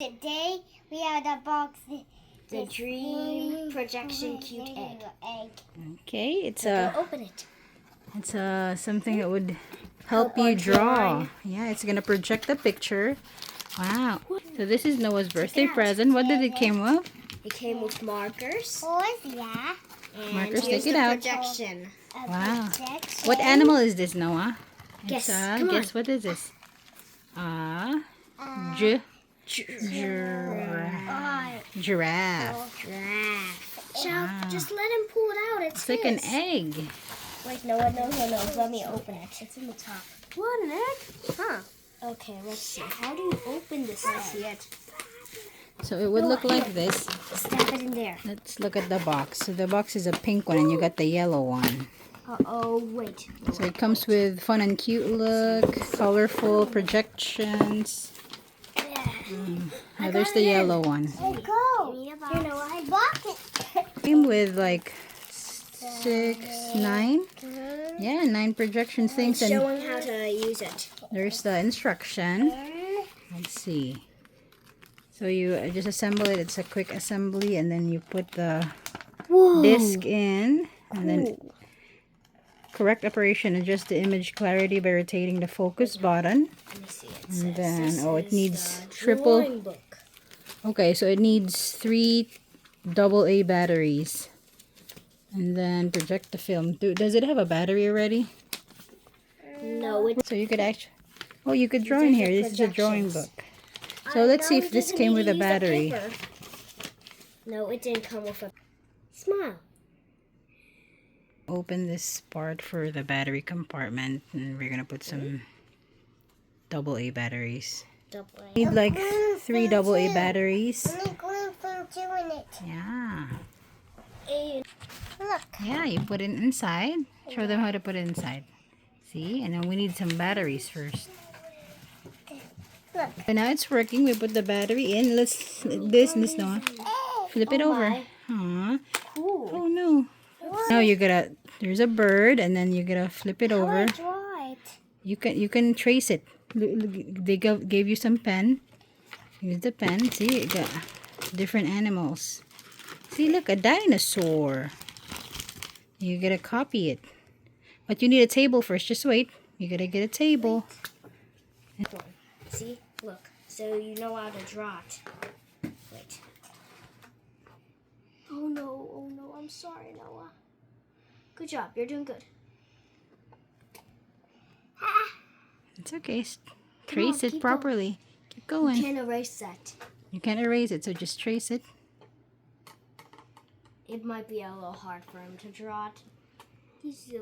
Today we have the box. The Dream Projection Cute Egg. Okay, it's Go open it. it's something that would help you draw. Yeah, it's gonna project the picture. Wow. So this is Noah's birthday present. What did it came with? It came with markers. Yeah. And Markers, here's take it the out. projection. Wow. What animal is this, Noah? Guess. It's, guess what is this? Giraffe. Giraffe. Just let him pull it out. It's like an egg. Wait, no. Let me open it. It's in the top. What, an egg? Huh. Okay, let's see. How do you open this egg? See it. So it would look like this. Snap it in there. Let's look at the box. So the box is a pink one and you got the yellow one. Uh-oh, wait. So it comes with fun and cute look, colorful projections. Now there's the yellow one. Go. Here, Noah. Came with like 9. Yeah, 9 projection things, and Showing how to use it. there's the instruction. Let's see. So you just assemble it. It's a quick assembly, and then you put the disc in, and then correct operation. Adjust the image clarity by rotating the focus button. Let me see it. And then, it needs Drawing triple. book. Okay, so it needs 3 AA batteries. And then project the film. Does it have a battery already? No, it So you could actually, you could draw in here. This is a drawing book. So let's see if this came with a battery. No, it didn't come with a smile. Open this part for the battery compartment, and we're gonna put some AA batteries. Need like 3 AA batteries. I'm going from doing it. Yeah. Look. Yeah, you put it inside. Show them how to put it inside. See? And then we need some batteries first. Look. So now it's working. We put the battery in. Let's this Noah. Flip it over. Aww. Cool. Oh no. Now you gotta, there's a bird, and then you gotta flip it over. Draw it. You can trace it. They gave you some pen. Use the pen. See, you got different animals. See, look, a dinosaur. You gotta copy it. But you need a table first. Just wait. You gotta get a table. See? Look. So you know how to draw it. Wait. Oh no. I'm sorry, Noah. Good job. You're doing good. It's okay. Trace it properly. Keep going. You can't erase that. You can't erase it, so just trace it. It might be a little hard for him to draw it. He's